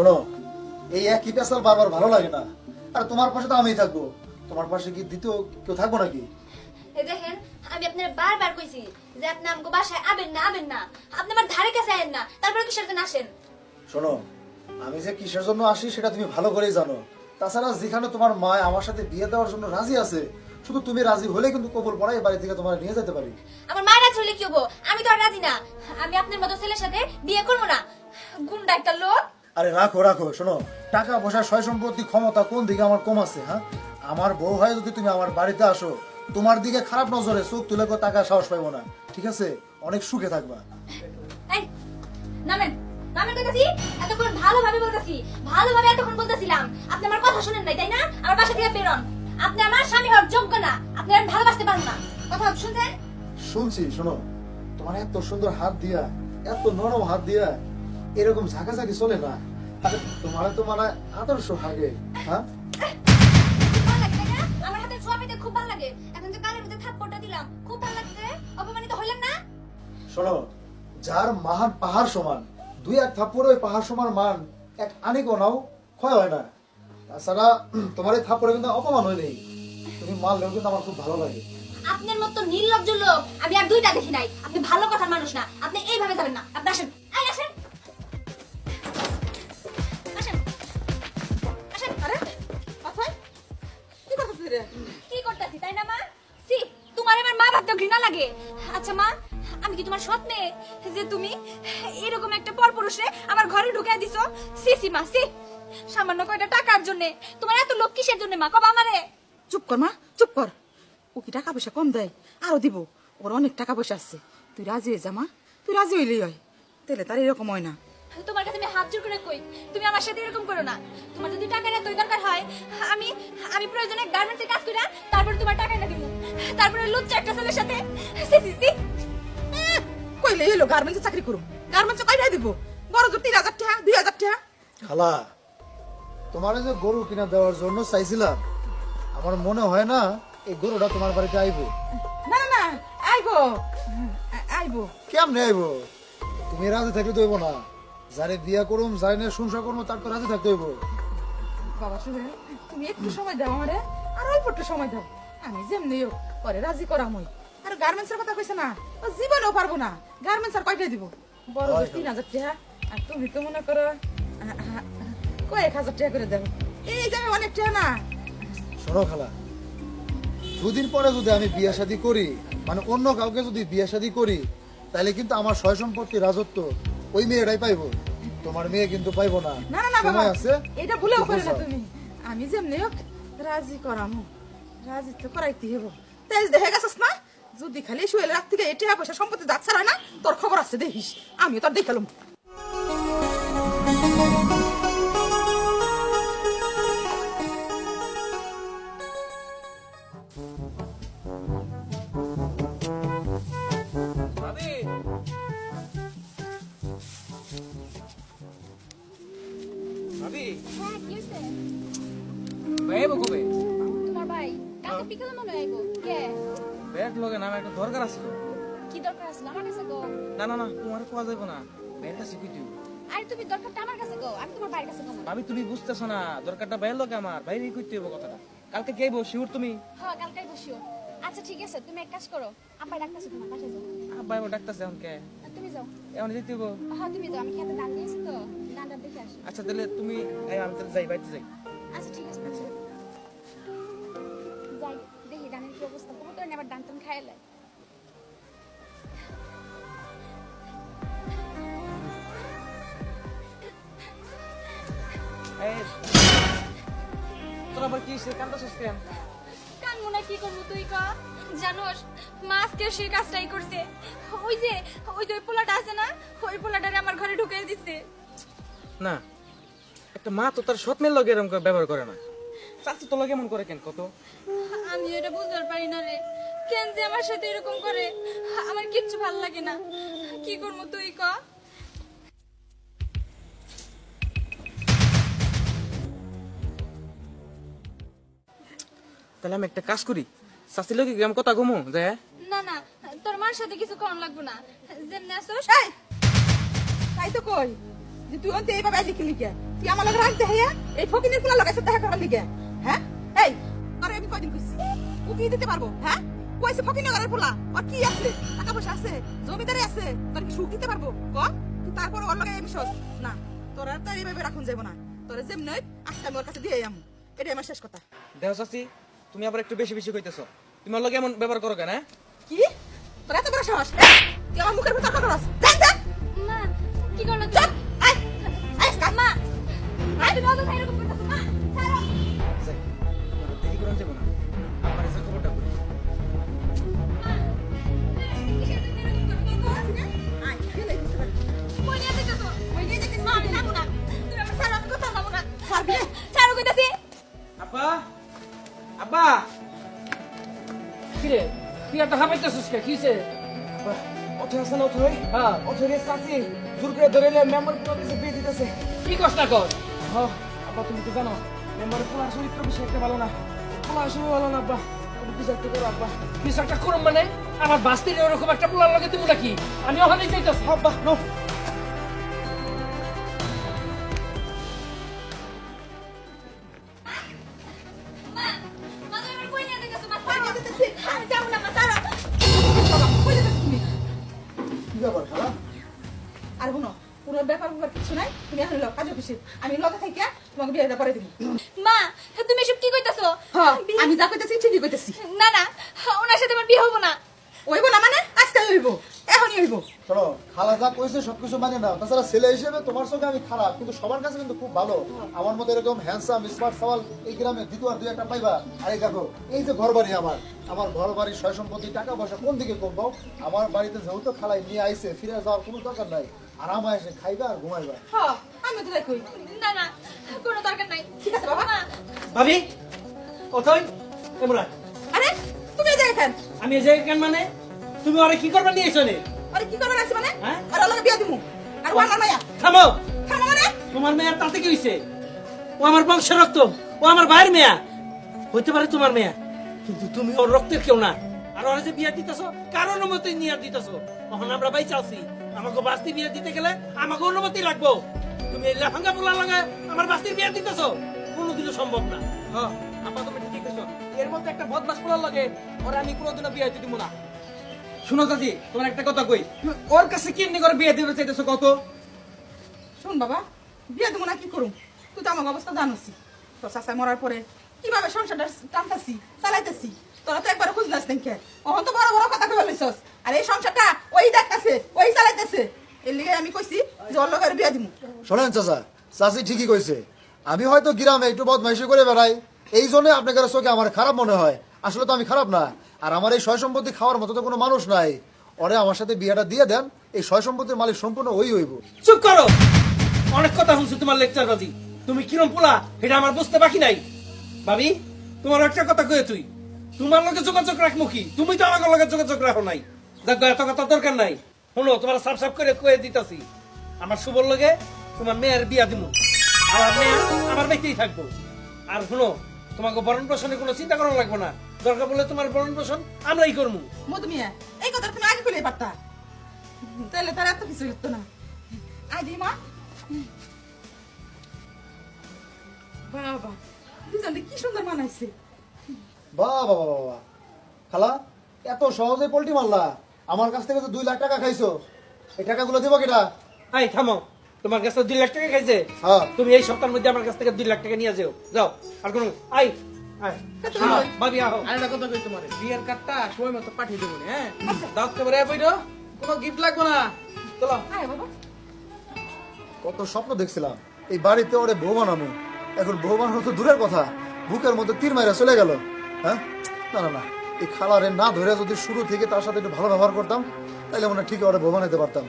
শোনো, এই একই পেশাল বারবার ভালো লাগে না। আর তোমার পাশে তো আমিই থাকবো, তোমার পাশে কি দ্বিতীয় কেউ থাকবো নাকি? এই দেখেন, আমি আপনার বারবার কইছি যে আপনি আমগো বাসায় আবেন না আপনি আমার ধারে কাছে আইন না, তারপরে কিসের জন্য আসেন? শোনো, আমি যে কিসের জন্য আসি সেটা তুমি ভালো করেই জানো। তাছাড়া যেখানে তোমার মা আমার সাথে বিয়ে দেওয়ার জন্য রাজি আছে, শুধু তুমি রাজি হলে কিন্তু কবুল পড়াই বাড়ি থেকে তোমার নিয়ে যেতে পারি। আমার মা রাজি হলে কি হবো? আমি তো আর রাজি না। আমি আপনার মতো ছেলের সাথে বিয়ে করবো না। গুন্ডা একটা লোক। আরে রাখো রাখো, শোনো, টাকা পয়সা সয় সম্পত্তি ক্ষমতা কোন দিকে আমার কম আছে? হ্যাঁ, আমার বউ হয় যদি তুমি আমার বাড়িতে আসো, তোমার দিকে খারাপ নজরে চোখ তুলে টাকা সাহস পাইবো না, ঠিক আছে? অনেক সুখে থাকবা। এই নামেন, নামেন কইতাছি। এতক্ষণ ভালোভাবে বলতাছি, ভালোভাবে এতক্ষণ বলতেছিলাম। আপনি আমার কথা শুনেন নাই, তাই না? আমার বাসা থেকে বেরোন। আপনি আমার স্বামী হওয়ার যোগ্য না। আপনি আর ভালোবাসতে পারেন না। কথা শুনছেন? শুনছি। শোনো, তোমার এত সুন্দর হাত দিয়া, এত নরম হাত দিয়া এরকম ঝাঁকাঝাঁকি চলে না। আরে তোমার তো মানে আদর্শ হাগে। হ্যাঁ, খুব ভালো লাগে, তাই না? আমার হাতে ছোঁয়া পেতে খুব ভালো লাগে। এখন যে কানের মধ্যে থাপ্পড়টা দিলাম, খুব ভালো লাগছে। অপমানিত হইলেন না? শোনো, যার মাহান পাহাড় সমান, দুই এক থাপ্পড় ওই পাহাড় সমান মান এক আনিকও নাও ক্ষয় হয় না। তাছাড়া তোমার এই থাপ্পড়ে কিন্তু অপমান হয়নি, তুমি মারলেও কিন্তু আমার খুব ভালো লাগে। আপনার মতো নির্লজ্জ লোক আমি আর দুইটা দেখি নাই। আপনি ভালো কথার মানুষ না। আপনি এইভাবে যাবেন না। আপনি আসেন, এই আসেন, আসেন, আসেন। আরে অথয় কি করছিস রে? কি করতেছি, তাই না মা? সি, তোমার আমার মা ভাবতেও ঘৃণা লাগে। আচ্ছা মা, আমি কি তোমার সৎ মেয়ে যে তুমি এরকম একটা পরপুরুষে আমার ঘরে ঢুকাই দিছো? সি সি মা, সি। সামান্য কয়টা টাকার জন্য তোমার এত লোক কিসের জন্য মা? কবা আমারে। চুপ কর মা, চুপ কর। ও কি টাকা পয়সা কম দেয়? আরো দিব। ওর অনেক টাকা পয়সা আছে। তুই রাজি হয়ে যা মা, তুই রাজি হইলেই হয়। তাহলে তার এরকম হয় না। তোমার কাছে আমি হাত জোর করে কই, তুমি আমার সাথে এরকম করো না। তোমার যদি টাকার এতই দরকার হয়, আমি আমি প্রয়োজনে গার্মেন্টসে কাজ করি, তারপরে তোমার টাকা এনে দিব। তারপরে লুচ্চা একটা ছেলের সাথে সি সি সি। কইলে এলো গার্মেন্টসে চাকরি করুম। গার্মেন্টসে কয়টা দিব? বড় জোর 3,000 টাকা, 2,000 টাকা। খালা, তোমার যে গরু কিনা দেওয়ার জন্য চাইছিলাম, আমার মনে হয় না এই গরুটা তোমার বাড়িতে আইবো। না না না, আইবো, আইবো। কেমনে আইবো? তুমি রাজি থাকলে তো হইব না। যারে বিয়া করুম, যারে নিয়ে সংসার করবো, তার তো রাজি থাকতে হইব। বাবা শুনে, তুমি একটু সময় দাও আমারে, আর অল্প একটু সময় দাও। আমি যেমনি হোক পরে রাজি করাম। আর গার্মেন্টসের কথা কইছে না, ও জীবনেও পারবো না। গার্মেন্টস আর কয়টা দিব? বড় জোর 3,000 টাকা। আর তুমি তো মনে করো কয়েক হাজার টাকা করে দেবো। এই যে আমি অনেক টাকা না। শোনো খালা, দুদিন পরে যদি আমি বিয়া শাদী করি, মানে অন্য কাউকে যদি বিয়া শাদী করি, তাহলে কিন্তু আমার সয় সম্পত্তি রাজত্ব ওই মেয়েটাই পাইবো, তোমার মেয়ে কিন্তু পাইবো না। না না না বাবা, সময় আছে, এটা ভুলেও একটু করে না বোঝাও। তুমি। আমি যেমনি হোক রাজি করামো, রাজি তো করাইতে হবো। তাই দেখে গেছিস না, যদি খালি শুয়ে রাত থেকে এই টাকা পয়সা সম্পত্তি দাগ ছাড়া না, তোর খবর আছে দেখিস। আমিও তোর দেখালাম। ভাবি ভাবি হ্যাঁ, কি হইছে? ভাই কবে তোমার ভাই কালকে বিকেলে মনে আইবো। কে? ব্যাগ লগে নামে একটা দরকার আছে। কি দরকার আছে আমার কাছে গো? না না না, তোমার কোয়া যাইব না, ব্যাগ কাছে কই দিও। আরে তুমি দরকারটা আমার কাছে গো, আমি তোমার ভাইয়ের কাছে গো। ভাবি তুমি বুঝতেছো না, দরকারটা বাইর লগে আমার বাইরে কইতে হইব কথাটা। কালকে কে আইবো শিওর তুমি? হ্যাঁ, কালকেই বসিও। আচ্ছা ঠিক আছে, তুমি এক কাজ করো, আব্বা ডাকতেছে, তোমার পাশে যাও। আব্বা আইবো ডাকতাছে এখন কে? আর তুমি যাও। এখন দিতে হইব। হ্যাঁ তুমি যাও, আমি খেতে ধান দিয়েছি তো, ধানটা দেখে আসি। আচ্ছা তাহলে তুমি আমি তাহলে যাই বাইতে যাই। আচ্ছা ঠিক আছে, তুমি যাও। যাই দেখি ধানের কি অবস্থা, কবুতর নিয়ে আবার ধান টান খাইলে। এই তোরা আবার কি সে কান্দাছিস কেন? কান মনে কি করবো তুই ক? জানোস মাছকে সেই কাজটাই করছে। ওই যে ওই পোলাটা আছে না, ওই পোলাটারে আমার ঘরে ঢুকিয়ে দিচ্ছে। না, একটা মা তো তার সৎ মেয়ের লগে এরকম করে ব্যবহার করে না। চাচি তো লগে এমন করে কেন কত? আমি এটা বুঝতে পারি না রে, কেন যে আমার সাথে এরকম করে। আমার কিচ্ছু ভালো লাগে না, কি করবো তুই ক? তাহলে আমি একটা কাজ করি, চাচির লগে গিয়ে আমি কথা ঘুমো যায়। না না, তোর মার সাথে কিছু কম লাগবে না, যেমনি আসোস। এই, তাই তো কই যে তুই অন্তে এইভাবে লিখে লিখে তুই আমার লগে রাখতে হইয়া এই ফকিনের পোলা লাগাইছে দেখা করার লিগে হ্যাঁ এই আরে আমি কয়দিন কইছি ও কি দিতে পারবো হ্যাঁ কইছে ফকিনের ঘরের পোলা আর কি আছে টাকা পয়সা আছে জমিদারি আছে তোর কি সুখ দিতে পারবো ক তুই তারপর ওর লগে এমসস না তোর আর তাই এইভাবে রাখুন যাবো না তোর যেমন আজকে আমি ওর কাছে দিয়ে যাবো এটাই আমার শেষ কথা দেহ চাচি তুমি আবার একটু বেশি বেশি কইতেছো তুমি ওর লগে এমন ব্যবহার করো কেন হ্যাঁ? কি তোর এত বড় সাহস তুই আমার মুখের ভিতর কথা বলছ জান জান মা কি করলো চুপ আয় আয় কাম মা আই তুমি অত এরকম করতেছো মা ছাড়ো যাই, ওরা দেরি করে যাবো না আমার এসে খবরটা বলি কিসের জন্য এরকম করতেছো আয় গেলে বুঝতে পারবি কই নিয়ে যেতেছো ওই নিয়ে যেতে মা আমি যাবো না তুমি আমার ছাড়ো আমি কোথাও যাবো না পারবি না ছাড়ো কইতাছি আব্বা আব্বা কিরে তুই এত হাঁপাইতেছিস কে কিসে আব্বা ওঠে আসে না ওঠে হ্যাঁ ওঠে রে চাচি জোর করে ধরে নিয়ে মেম্বার কাছে বিয়ে দিতেছে কি কষ্ট না কর হ্যাঁ আব্বা তুমি তো জানো মেম্বার পোলার চরিত্র বেশি একটা ভালো না পোলার আসলে ভালো না আব্বা তুমি কিছু একটা করো আব্বা কিছু একটা করুম মানে আমার বাস্তির ওরকম একটা পোলার লাগে তুমি নাকি আমি ওখানে যাইতেছি আব্বা নো মা মা তুমি আমার কই নিয়ে যেতেছো মা ছাড়ো আমি যাবো না মা ছাড়ো বাবা কই যেতে তুমি কি ব্যাপার খালা আর শুনো পুরো ব্যাপার কিছু নাই তুমি এখন কাজ খুশি আমি লগে থেকে তোমাকে বিয়েটা করে দিব মা তুমি এসব কি কইতাছো হ্যাঁ আমি যা কইতেছি ঠিকই কইতেছি না না ওনার সাথে আমার বিয়ে হবো না ওইব না মানে আজকে হইব এখনই হইব শোনো খালা যা কইছে সবকিছু মানে না তাছাড়া ছেলে হিসেবে তোমার চোখে আমি খারাপ কিন্তু সবার কাছে কিন্তু খুব ভালো আমার মতো এরকম হ্যান্ডসাম স্মার্ট সওয়াল এই গ্রামে দ্বিতীয় আর দুই একটা পাইবা আর এই দেখো এই যে ঘর বাড়ি আমার ঘর বাড়ি সয় সম্পত্তি টাকা পয়সা কোন দিকে কম পাও আমার বাড়িতে যেহেতু খালাই নিয়ে আইছে ফিরে যাওয়ার কোনো দরকার নাই আরাম এসে খাইবা আর ঘুমাইবা হ্যাঁ আমি তো তাই কই না না কোনো দরকার নাই ঠিক আছে বাবা মা ভাবি কোথায় কেমন আরে তুমি এই জায়গায় কেন আমি এই জায়গায় কেন মানে তুমি আরে কি করবা নিয়ে এসো নে আরে কি করবে রাখছি মানে হ্যাঁ? আর লগে বিয়ে দিমু আর ও আমার মায়া থামো থামো মানে তোমার মেয়ের তাতে কি হইছে ও আমার বংশের রক্ত ও আমার ভাইয়ের মেয়া হইতে পারে তোমার মেয়া কিন্তু তুমি ওর রক্তের কেউ না আর ওরা যে বিয়া দিতেছো কার অনুমতি নিয়ে দিতেছো তখন আমরা বাইচা আছি আমাকে বাস্তি বিয়ে দিতে গেলে আমাকে অনুমতি লাগবো তুমি এই লাফাঙ্গা পোলা লাগা আমার বাস্তির বিয়ে দিতেছো কোনোদিনও সম্ভব না হ্যাঁ আপা তুমি ঠিক কইছো এর মধ্যে একটা বদমাস পোলার লাগে ওরা আমি কোনোদিনও বিয়ে দিতে দিব না শুনো দাদি তোমার একটা কথা কই তুমি ওর কাছে কিন্নি করে বিয়ে দিতে চাইতেছো কত শুন বাবা বিয়ে দেবো না কি করুম তুই তো আমার অবস্থা জানোসি তোর চাচা মরার পরে কিভাবে সংসারটা টানতাছি চালাইতেছি তোরা তো একবার খুঁজ নাস দেখে অহন তো বড় বড় কথা কবে লইছস আর এই সংসারটা ওই দেখতাছে ওই চালাইতেছে এর লিগে আমি কইছি যে ওর লগে বিয়ে দিমু শোনেন চাচা চাচি ঠিকই কইছে আমি হয়তো গ্রামে একটু বদমাইশি করে বেড়াই এই জন্য আপনাদের চোখে আমার খারাপ মনে হয় আসলে তো আমি খারাপ না আর আমার এই সয় সম্পত্তি খাওয়ার মতো তো কোনো মানুষ নাই ওরে আমার সাথে বিয়েটা দিয়ে দেন এই সয় সম্পত্তির মালিক সম্পূর্ণ ওই হইব চুপ করো অনেক কথা শুনছি তোমার লেকচার বাজি তুমি কিরম পোলা এটা আমার বুঝতে বাকি নাই ভাবি তোমার একটা কথা কয়ে তুই তোমার লগে যোগাযোগ রাখবো কি তুমি তো আমার লগে যোগাযোগ রাখো নাই দেখো এত কথা দরকার নাই শুনো তোমার সাফ সাফ করে কয়ে দিতাছি আমার শুভর লগে তোমার মেয়ের বিয়া দিমু আমার মেয়ে আমার বাড়িতেই থাকবো আর শুনো তোমাকে বরণ পোষণের কোনো চিন্তা করা লাগবে না দরকার বলে তোমার বরণ পোষণ আমরাই করবো মধু মিয়া এই কথা তুমি আগে কইলে পারতা তাহলে তার এত কিছু হতো না আই দি মা বাবা দুজনে কি সুন্দর মানাইছে বাহ বাবা বাবা খালা এত সহজে পোল্ট্রি মারলা আমার কাছ থেকে তো 2 লাখ টাকা খাইছো এই টাকাগুলো দিব কেটা আই থামো তোমার কাছে 2 লাখ টাকা খাইছে হ্যাঁ। তুমি এই সপ্তাহের মধ্যে আমার কাছ থেকে 2 লাখ টাকা নিয়ে যাও যাও আর কোন আই আই হ্যাঁ, ভাবি আহো আর একটা কথা কই তোমারে বিয়ের কার্ডটা সময় মতো পাঠিয়ে দেবো হ্যাঁ দাওয়াত করে বইরো কোনো গিফট লাগবে না চলো আয় বাবা কত স্বপ্ন দেখছিলাম এই বাড়িতে ওরে বউ বানানো এখন বউ বানানো তো দূরের কথা বুকের মধ্যে তীর মাইরা চলে গেল হ্যাঁ না না না এই খালারে না ধরে যদি শুরু থেকে তার সাথে একটু ভালো ব্যবহার করতাম তাহলে মনে হয় ঠিক ওরে বউ বানাইতে পারতাম